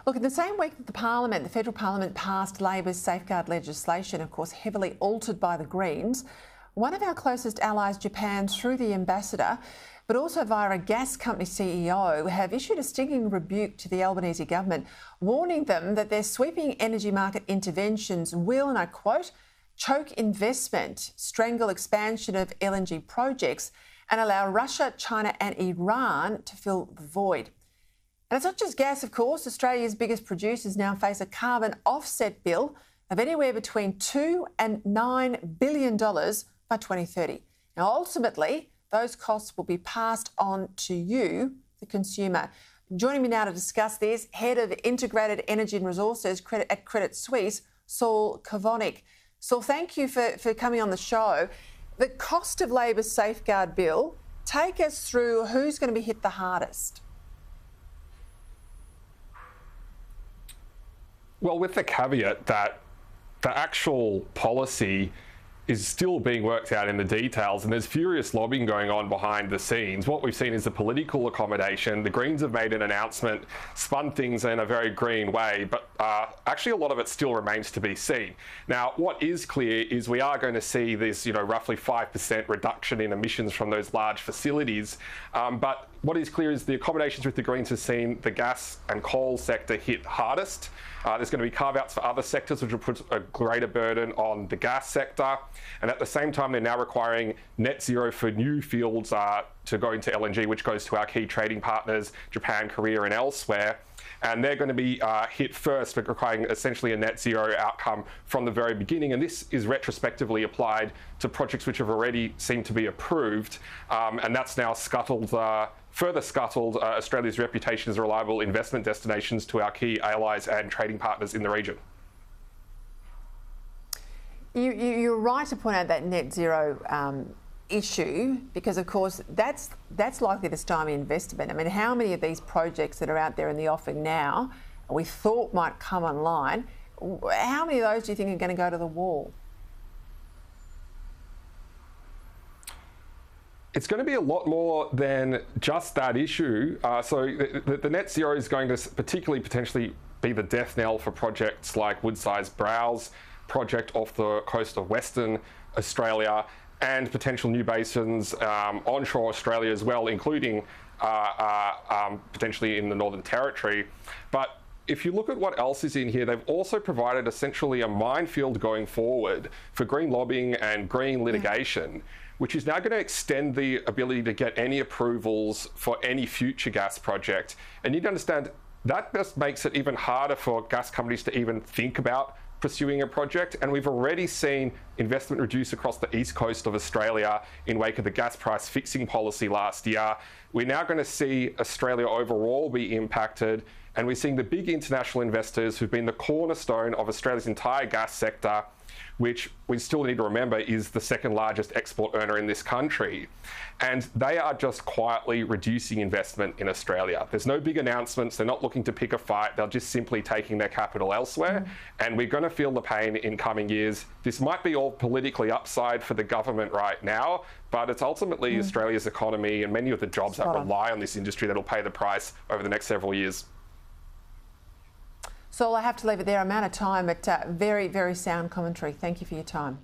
Look, in the same week that the federal parliament passed Labor's safeguard legislation, of course heavily altered by the Greens, one of our closest allies, Japan, through the ambassador, but also via a gas company CEO, have issued a stinging rebuke to the Albanese government, warning them that their sweeping energy market interventions will, and I quote, choke investment, strangle expansion of LNG projects and allow Russia, China and Iran to fill the void. And it's not just gas, of course. Australia's biggest producers now face a carbon offset bill of anywhere between $2 and $9 billion by 2030. Now, ultimately, those costs will be passed on to you, the consumer. Joining me now to discuss this, Head of Integrated Energy and Resources at Credit Suisse, Saul Kavonic. Saul, thank you for coming on the show. The cost of Labor's safeguard bill, take us through who's going to be hit the hardest. Well, with the caveat that the actual policy is still being worked out in the details and there's furious lobbying going on behind the scenes. What we've seen is a political accommodation. The Greens have made an announcement, spun things in a very green way, but actually a lot of it still remains to be seen. Now, what is clear is we are going to see this, roughly 5% reduction in emissions from those large facilities. But what is clear is the accommodations with the Greens has seen the gas and coal sector hit hardest. There's going to be carve-outs for other sectors, which will put a greater burden on the gas sector. And at the same time, they're now requiring net zero for new fields to go into LNG, which goes to our key trading partners, Japan, Korea, and elsewhere. And they're going to be hit first for requiring essentially a net zero outcome from the very beginning. And this is retrospectively applied to projects which have already seemed to be approved. And that's now further scuttled Australia's reputation as reliable investment destinations to our key allies and trading partners in the region. You're right to point out that net zero issue, because of course that's likely to stymie investment. I mean, how many of these projects that are out there in the offing now we thought might come online, how many of those do you think are going to go to the wall? It's going to be a lot more than just that issue. So the net zero is going to potentially be the death knell for projects like Woodside's Browse project off the coast of Western Australia, and potential new basins onshore Australia as well, including potentially in the Northern Territory. But if you look at what else is in here, they've also provided essentially a minefield going forward for green lobbying and green litigation, which is now going to extend the ability to get any approvals for any future gas project. And you need to understand that just makes it even harder for gas companies to even think about pursuing a project. And we've already seen investment reduce across the east coast of Australia in wake of the gas price fixing policy last year. We're now going to see Australia overall be impacted, and we're seeing the big international investors who've been the cornerstone of Australia's entire gas sector, which we still need to remember is the second largest export earner in this country. And they are just quietly reducing investment in Australia. There's no big announcements. They're not looking to pick a fight. They're just simply taking their capital elsewhere. And we're going to feel the pain in coming years. This might be all politically upside for the government right now, but it's ultimately Australia's economy and many of the jobs that rely on this industry that'll pay the price over the next several years. Saul, I have to leave it there. I'm out of time, but very, very sound commentary. Thank you for your time.